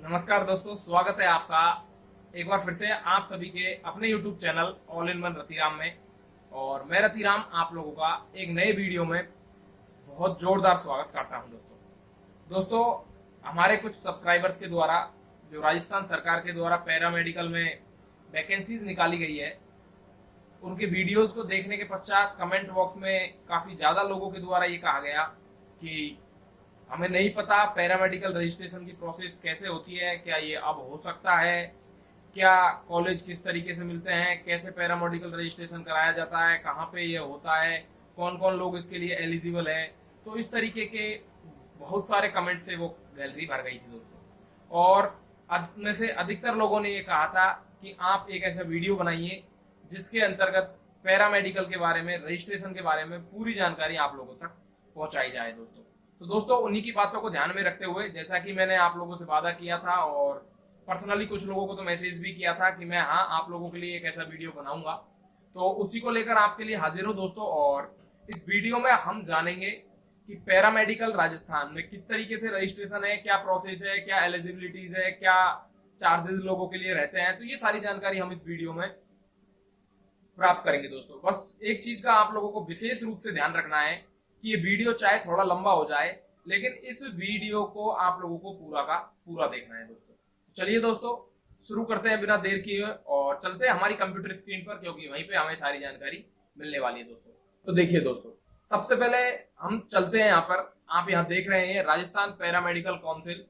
नमस्कार दोस्तों, स्वागत है आपका एक बार फिर से आप सभी के अपने YouTube channel all in one Ratiram में। और मैं रतिराम आप लोगों का एक नए वीडियो में बहुत जोरदार स्वागत करता हूं। दोस्तों हमारे कुछ सब्सक्राइबर्स के द्वारा जो राजस्थान सरकार के द्वारा पैरामेडिकल में वैकेंसीज निकाली गई है, उनके वीडियोस को देखने के पश्चात कमेंट बॉक्स में काफ़ी ज़्यादा लोगों के द्वारा ये कहा गया कि हमें नहीं पता पैरामेडिकल रजिस्ट्रेशन की प्रोसेस कैसे होती है, क्या ये अब हो सकता है, क्या कॉलेज किस तरीके से मिलते हैं, कैसे पैरामेडिकल रजिस्ट्रेशन कराया जाता है, कहाँ पे ये होता है, कौन कौन लोग इसके लिए एलिजिबल है। तो इस तरीके के बहुत सारे कमेंट से वो गैलरी भर गई थी दोस्तों। और में से अधिकतर लोगों ने ये कहा था कि आप एक ऐसा वीडियो बनाइए जिसके अंतर्गत पैरामेडिकल के बारे में, रजिस्ट्रेशन के बारे में पूरी जानकारी आप लोगों तक पहुंचाई जाए दोस्तों। तो दोस्तों उन्हीं की बातों को ध्यान में रखते हुए, जैसा कि मैंने आप लोगों से वादा किया था और पर्सनली कुछ लोगों को तो मैसेज भी किया था कि मैं आप लोगों के लिए एक ऐसा वीडियो बनाऊंगा, तो उसी को लेकर आपके लिए हाजिर हूं दोस्तों। और इस वीडियो में हम जानेंगे कि पैरामेडिकल राजस्थान में किस तरीके से रजिस्ट्रेशन है, क्या प्रोसेस है, क्या एलिजिबिलिटीज है, क्या चार्जेस लोगों के लिए रहते हैं। तो ये सारी जानकारी हम इस वीडियो में प्राप्त करेंगे दोस्तों। बस एक चीज का आप लोगों को विशेष रूप से ध्यान रखना है कि ये वीडियो चाहे थोड़ा लंबा हो जाए, लेकिन इस वीडियो को आप लोगों को पूरा का पूरा देखना है दोस्तों। चलिए दोस्तों शुरू करते हैं बिना देर किए और चलते हैं हमारी कंप्यूटर स्क्रीन पर, क्योंकि वहीं पे हमें सारी जानकारी मिलने वाली है दोस्तों। तो देखिए दोस्तों, सबसे पहले हम चलते हैं यहाँ पर। आप यहाँ देख रहे हैं राजस्थान पैरामेडिकल काउंसिल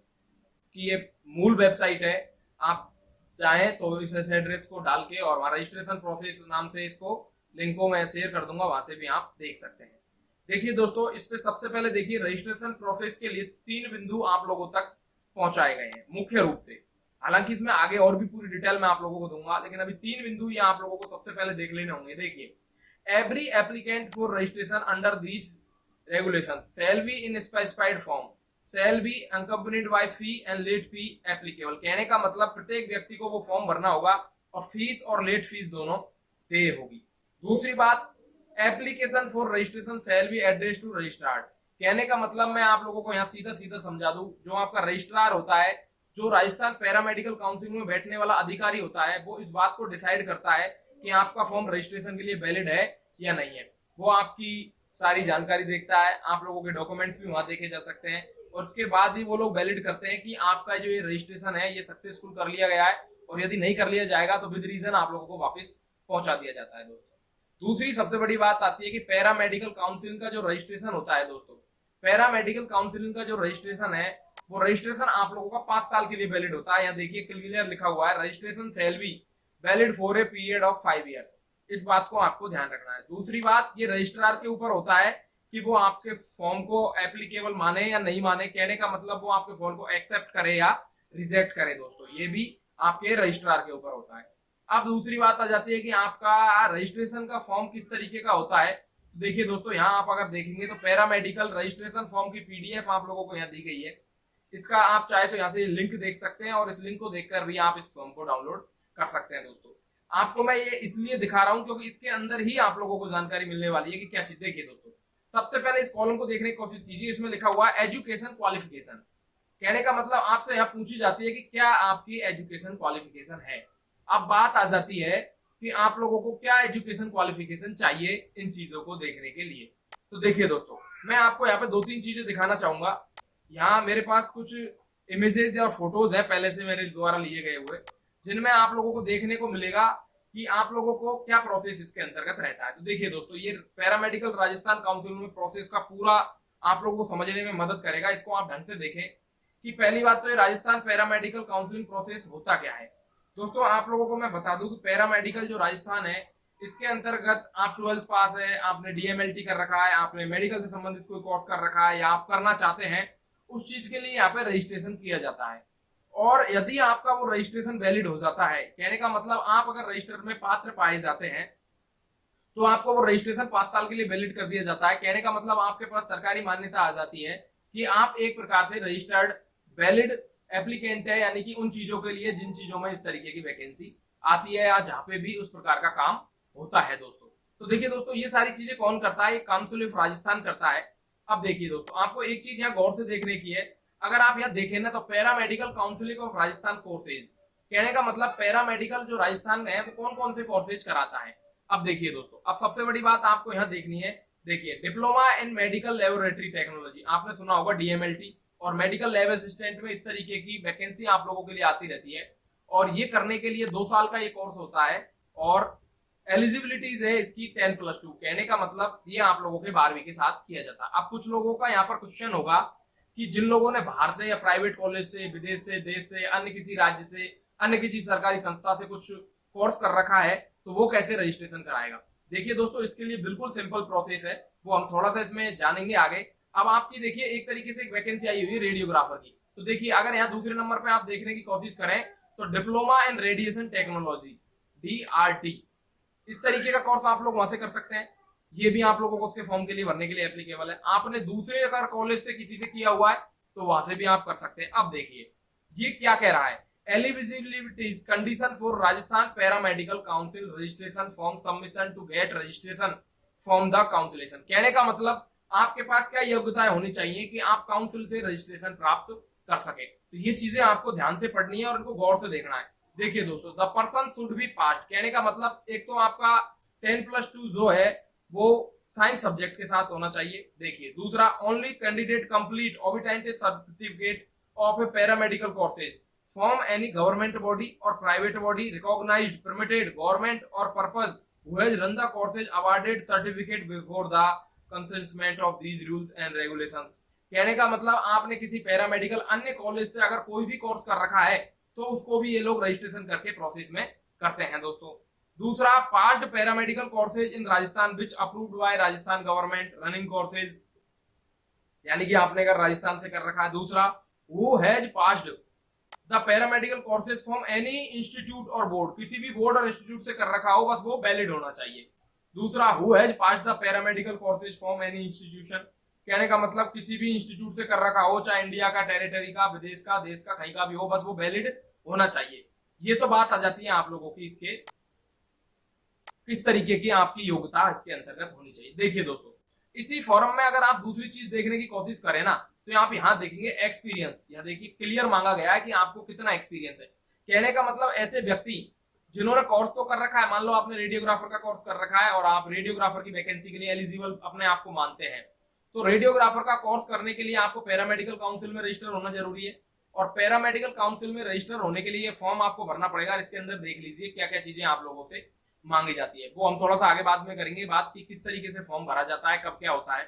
की ये मूल वेबसाइट है। आप चाहें तो इस एड्रेस को डाल के और वहाँ रजिस्ट्रेशन प्रोसेस नाम से इसको लिंक को मैं शेयर कर दूंगा, वहां से भी आप देख सकते हैं। देखिए दोस्तों, इस पे सबसे पहले देखिए रजिस्ट्रेशन प्रोसेस के लिए 3 बिंदु आप लोगों तक पहुंचाए गए हैं मुख्य रूप से। हालांकि इसमें आगे और भी पूरी डिटेल में आप लोगों को दूंगा, लेकिन अभी 3 बिंदु ये आप लोगों को सबसे पहले देख लेने होंगे। देखिए, every applicant for registration under these regulation shall be in specified form shall be accompanied by fee and late fee applicable. कहने का मतलब प्रत्येक व्यक्ति को वो फॉर्म भरना होगा और फीस और लेट फीस दोनों देय होगी। दूसरी बात, application for registration shall be address to registrar. कहने का मतलब मैं आप लोगों को यहाँ सीधा सीधा समझा दूं, जो आपका रजिस्ट्रार होता है, जो राजस्थान पैरामेडिकल काउंसिल में बैठने वाला अधिकारी होता है, वो इस बात को डिसाइड करता है कि आपका फॉर्म रजिस्ट्रेशन के लिए वैलिड है या नहीं है। वो आपकी सारी जानकारी देखता है, आप लोगों के डॉक्यूमेंट्स भी वहां देखे जा सकते हैं, और उसके बाद ही वो लोग वैलिड करते हैं कि आपका जो ये रजिस्ट्रेशन है ये सक्सेसफुल कर लिया गया है, और यदि नहीं कर लिया जाएगा तो विद रीजन आप लोगों को वापस पहुंचा दिया जाता है दोस्तों। दूसरी सबसे बड़ी बात आती है कि पैरामेडिकल काउंसिल का जो रजिस्ट्रेशन होता है दोस्तों, पैरामेडिकल काउंसिल का जो रजिस्ट्रेशन है, वो रजिस्ट्रेशन आप लोगों का 5 साल के लिए वैलिड होता है। यहाँ देखिए क्लियर लिखा हुआ है, registration shall be valid for a period of 5 years. इस बात को आपको ध्यान रखना है। दूसरी बात, ये रजिस्ट्रार के ऊपर होता है कि वो आपके फॉर्म को एप्लीकेबल माने या नहीं माने। कहने का मतलब वो आपके फॉर्म को एक्सेप्ट करे या रिजेक्ट करे दोस्तों, ये भी आपके रजिस्ट्रार के ऊपर होता है। अब दूसरी बात आ जाती है कि आपका रजिस्ट्रेशन का फॉर्म किस तरीके का होता है। तो देखिए दोस्तों, यहाँ आप अगर देखेंगे तो पैरामेडिकल रजिस्ट्रेशन फॉर्म की पीडीएफ आप लोगों को यहाँ दी गई है। इसका आप चाहे तो यहाँ से लिंक देख सकते हैं, और इस लिंक को देखकर भी आप इस फॉर्म को डाउनलोड कर सकते हैं दोस्तों। आपको मैं ये इसलिए दिखा रहा हूँ क्योंकि इसके अंदर ही आप लोगों को जानकारी मिलने वाली है कि क्या चीज। देखिए दोस्तों, सबसे पहले इस कॉलम को देखने की कोशिश कीजिए। इसमें लिखा हुआ है एजुकेशन क्वालिफिकेशन। कहने का मतलब आपसे यहाँ पूछी जाती है कि क्या आपकी एजुकेशन क्वालिफिकेशन है। अब बात आ जाती है कि आप लोगों को क्या एजुकेशन क्वालिफिकेशन चाहिए इन चीजों को देखने के लिए। तो देखिए दोस्तों, मैं आपको यहाँ पे 2-3 चीजें दिखाना चाहूंगा। यहाँ मेरे पास कुछ इमेजेस और फोटोज है पहले से मेरे द्वारा लिए गए हुए, जिनमें आप लोगों को देखने को मिलेगा कि आप लोगों को क्या प्रोसेस इसके अंतर्गत रहता है। तो देखिए दोस्तों, ये पैरामेडिकल राजस्थान काउंसिल में प्रोसेस का पूरा आप लोगों को समझने में मदद करेगा। इसको आप ढंग से देखें कि पहली बात तो ये राजस्थान पैरामेडिकल काउंसिलिंग प्रोसेस होता क्या है। दोस्तों आप लोगों को मैं बता दूं कि पैरामेडिकल जो राजस्थान है, इसके अंतर्गत आप 12th पास है, आपने डीएमएलटी कर रखा है, आपने मेडिकल से संबंधित कोई कोर्स कर रखा है, या आप करना चाहते हैं, उस चीज के लिए यहाँ पे रजिस्ट्रेशन किया जाता है। और यदि आपका वो रजिस्ट्रेशन वैलिड हो जाता है, कहने का मतलब आप अगर रजिस्टर में पात्र पाए जाते हैं, तो आपको वो रजिस्ट्रेशन 5 साल के लिए वैलिड कर दिया जाता है। कहने का मतलब आपके पास सरकारी मान्यता आ जाती है कि आप एक प्रकार से रजिस्टर्ड वैलिड एप्लीकेंट है, यानी कि उन चीजों के लिए जिन चीजों में इस तरीके की वैकेंसी आती है, या जहां पे भी उस प्रकार का काम होता है दोस्तों। तो देखिए दोस्तों, ये सारी चीजें कौन करता है? काउंसिल ऑफ राजस्थान करता है। अब देखिए दोस्तों, आपको एक चीज यहाँ गौर से देखने की है। अगर आप यहाँ देखें ना तो paramedical counselling of Rajasthan courses, कहने का मतलब पैरामेडिकल जो राजस्थान में है वो कौन कौन से कोर्सेज कराता है। अब देखिए दोस्तों, अब सबसे बड़ी बात आपको यहाँ देखनी है, देखिए diploma in medical laboratory technology, आपने सुना होगा डीएमएलटी, और मेडिकल लैब असिस्टेंट में इस तरीके की वैकेंसी आप लोगों के लिए आती रहती है। और ये करने के लिए 2 साल का ये कोर्स होता है और एलिजिबिलिटीज है इसकी 10+2, कहने का मतलब ये आप लोगों के 12वीं के साथ किया जाता है। अब कुछ लोगों का यहाँ पर क्वेश्चन होगा कि जिन लोगों ने बाहर से या प्राइवेट कॉलेज से, विदेश से, देश से, अन्य किसी राज्य से, अन्य किसी सरकारी संस्था से कुछ कोर्स कर रखा है तो वो कैसे रजिस्ट्रेशन कराएगा। देखिए दोस्तों, इसके लिए बिल्कुल सिंपल प्रोसेस है, वो हम थोड़ा सा इसमें जानेंगे आगे। अब आपकी देखिए एक तरीके से एक वैकेंसी आई हुई है रेडियोग्राफर की, तो देखिए अगर यहाँ दूसरे नंबर पे आप देखने की कोशिश करें तो diploma in radiation technology DRT, इस तरीके का कोर्स आप लोग वहां से कर सकते हैं। ये भी आप लोगों को उसके फॉर्म के लिए भरने के लिए एप्लीकेबल है। आपने दूसरे अगर कॉलेज से किसी से किया हुआ है तो वहां से भी आप कर सकते हैं। अब देखिए ये क्या कह रहा है, eligibilities condition for Rajasthan paramedical council registration form submission to get registration from the conciliation, कहने का मतलब आपके पास क्या योग्यताएं होनी चाहिए कि आप काउंसिल से रजिस्ट्रेशन प्राप्त कर सके। तो ये चीजें आपको ध्यान से पढ़नी है और इनको गौर से देखना है। देखिए दोस्तों, the person should be part, कहने का मतलब एक तो आपका 10+2 जो है वो साइंस सब्जेक्ट के साथ होना चाहिए। देखिए दूसरा, only candidate complete obtained certificate of a paramedical courses from any government body और private body recognised permitted government और purpose who has run the courses awarded certificate before the commencement of these rules and regulations, कहने का मतलब आपने किसी paramedical अन्य college से अगर कोई भी कोर्स कर रखा है तो उसको भी ये लोग रजिस्ट्रेशन करके प्रोसेस में करते हैं दोस्तों। दूसरा, passed paramedical courses in Rajasthan which approved by Rajasthan government running courses, यानी कि आपने अगर राजस्थान से कर रखा है। दूसरा, who has passed the paramedical courses from any institute और बोर्ड, किसी भी बोर्ड और इंस्टीट्यूट से कर रखा हो, बस वो वैलिड होना चाहिए। दूसरा, who has passed the paramedical courses from any institution, कहने का मतलब किसी भी इंस्टीट्यूट से कर रखा हो, चाहे इंडिया का, टेरिटरी का, विदेश का, देश का, कहीं का भी हो, बस वो वैलिड होना चाहिए। ये तो बात आ जाती है आप लोगों की इसके किस तरीके की आपकी योग्यता इसके अंतर्गत होनी चाहिए। देखिए दोस्तों, इसी फॉर्म में अगर आप दूसरी चीज देखने की कोशिश करें ना तो आप यहाँ देखेंगे एक्सपीरियंस, यहाँ देखिए क्लियर मांगा गया है कि आपको कितना एक्सपीरियंस है। कहने का मतलब ऐसे व्यक्ति जिन्होंने कोर्स तो कर रखा है, मान लो आपने रेडियोग्राफर का कोर्स कर रखा है और आप रेडियोग्राफर की वैकेंसी के लिए एलिजिबल अपने आप को मानते हैं, तो रेडियोग्राफर का कोर्स करने के लिए आपको पैरामेडिकल काउंसिल में रजिस्टर होना जरूरी है। और पैरामेडिकल काउंसिल में रजिस्टर होने के लिए फॉर्म आपको भरना पड़ेगा। इसके अंदर देख लीजिए क्या क्या चीजें आप लोगों से मांगी जाती है, वो हम थोड़ा सा आगे बाद में करेंगे बात कि किस तरीके से फॉर्म भरा जाता है, कब क्या होता है।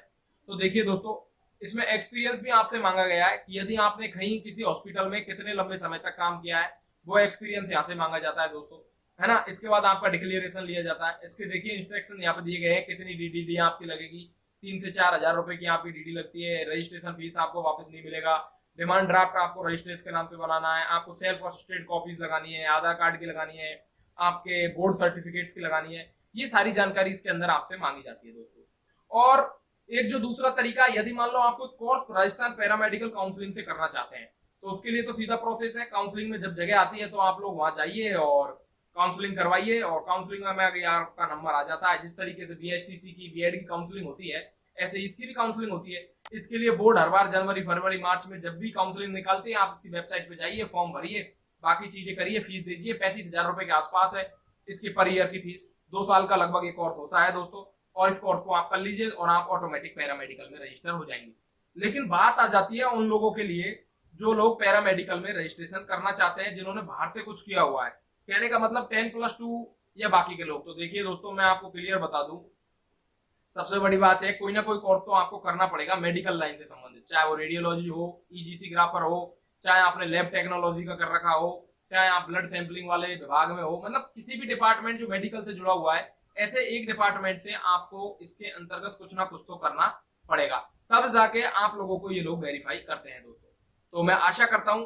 तो देखिए दोस्तों, इसमें एक्सपीरियंस भी आपसे मांगा गया है कि यदि आपने कहीं किसी हॉस्पिटल में कितने लंबे समय तक काम किया है, वो एक्सपीरियंस यहाँ से मांगा जाता है दोस्तों, है ना। इसके बाद आपका डिक्लेरेशन लिया जाता है। इसके देखिए इंस्ट्रक्शन यहाँ पे दिए गए हैं, कितनी डीडी आपकी लगेगी, 3 से 4 हजार रुपए की आपकी डीडी लगती है। रजिस्ट्रेशन फीस आपको वापस नहीं मिलेगा। डिमांड ड्राफ्ट आपको रजिस्ट्रेशन के नाम से बनाना है। आपको सेल्फ अटेस्टेड कॉपीज लगानी है, आधार कार्ड की लगानी है, आपके बोर्ड सर्टिफिकेट्स की लगानी है। ये सारी जानकारी इसके अंदर आपसे मांगी जाती है दोस्तों। और एक जो दूसरा तरीका, यदि मान लो आपको कोर्स राजस्थान पैरामेडिकल काउंसलिंग से करना चाहते हैं तो उसके लिए तो सीधा प्रोसेस है। काउंसलिंग में जब जगह आती है तो आप लोग वहां जाइए और काउंसलिंग करवाइए। और काउंसलिंग में आपका नंबर आ जाता है। जिस तरीके से बीएसटीसी की, बीएड की काउंसलिंग होती है, ऐसे इसकी भी काउंसलिंग होती है। इसके लिए बोर्ड हर बार जनवरी, फरवरी, मार्च में जब भी काउंसलिंग निकालती है, आप इसकी वेबसाइट पे जाइए, फॉर्म भरिए, बाकी चीजें करिए, फीस दीजिए। 35,000 रुपए के आसपास है इसकी पर ईयर की फीस। 2 साल का लगभग ये कोर्स होता है दोस्तों। और इस कोर्स को आप कर लीजिए और आप ऑटोमेटिक पैरामेडिकल में रजिस्टर हो जाएंगे। लेकिन बात आ जाती है उन लोगों के लिए जो लोग पैरामेडिकल में रजिस्ट्रेशन करना चाहते हैं, जिन्होंने बाहर से कुछ किया हुआ है। कहने का मतलब 10+2 या बाकी के लोग। तो देखिए दोस्तों, मैं आपको क्लियर बता दूं, सबसे बड़ी बात है कोई ना कोई कोर्स तो आपको करना पड़ेगा मेडिकल लाइन से संबंधित, चाहे वो रेडियोलॉजी हो, ईजीसी ग्राफर हो, चाहे आपने लैब टेक्नोलॉजी का कर रखा हो, चाहे आप ब्लड सैंपलिंग वाले विभाग में हो, मतलब किसी भी डिपार्टमेंट जो मेडिकल से जुड़ा हुआ है, ऐसे एक डिपार्टमेंट से आपको इसके अंतर्गत कुछ ना कुछ तो करना पड़ेगा, तब जाके आप लोगों को ये लोग वेरीफाई करते हैं दोस्तों। तो मैं आशा करता हूं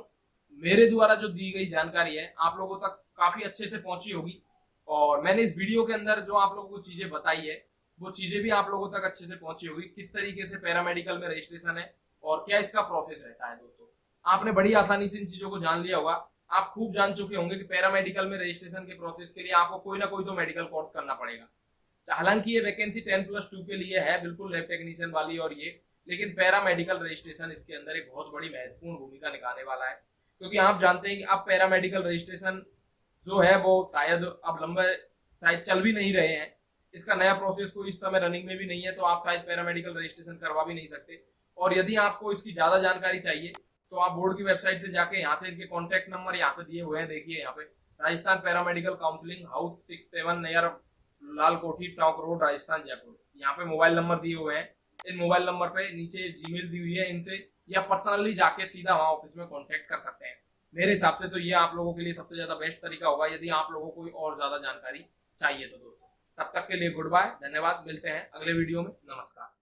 मेरे द्वारा जो दी गई जानकारी है आप लोगों तक काफी अच्छे से पहुंची होगी। और मैंने इस वीडियो के अंदर जो आप लोगों को चीजें बताई है वो चीजें भी आप लोगों तक अच्छे से पहुंची होगी, किस तरीके से पैरामेडिकल में रजिस्ट्रेशन है और क्या इसका प्रोसेस रहता है दोस्तों। आपने बड़ी आसानी से इन चीजों को जान लिया होगा। आप खूब जान चुके होंगे कि पैरामेडिकल में रजिस्ट्रेशन के प्रोसेस के लिए आपको कोई ना कोई तो मेडिकल कोर्स करना पड़ेगा। हालांकि ये वैकेंसी 10+2 के लिए है, बिल्कुल लैब टेक्नीशियन वाली, और ये लेकिन पैरामेडिकल रजिस्ट्रेशन इसके अंदर एक बहुत बड़ी महत्वपूर्ण भूमिका निभाने वाला है, क्योंकि आप जानते हैं कि अब पैरामेडिकल रजिस्ट्रेशन जो है वो शायद अब लंबे शायद चल भी नहीं रहे हैं। इसका नया प्रोसेस कोई इस समय रनिंग में भी नहीं है, तो आप शायद पैरामेडिकल रजिस्ट्रेशन करवा भी नहीं सकते। और यदि आपको इसकी ज्यादा जानकारी चाहिए तो आप बोर्ड की वेबसाइट से जाके यहाँ से इनके कॉन्टेक्ट नंबर यहाँ पे दिए हुए हैं, देखिए यहाँ पे Rajasthan paramedical counselling house 67 near Lal Kothi Tonk road Rajasthan Jaipur, यहाँ पे मोबाइल नंबर दिए हुए हैं। इन मोबाइल नंबर पे नीचे जीमेल दी हुई है, इनसे या पर्सनली जाके सीधा वहां ऑफिस में कांटेक्ट कर सकते हैं। मेरे हिसाब से तो ये आप लोगों के लिए सबसे ज्यादा बेस्ट तरीका होगा, यदि आप लोगों को कोई और ज्यादा जानकारी चाहिए तो दोस्तों। तब तक के लिए गुड बाय, धन्यवाद, मिलते हैं अगले वीडियो में, नमस्कार।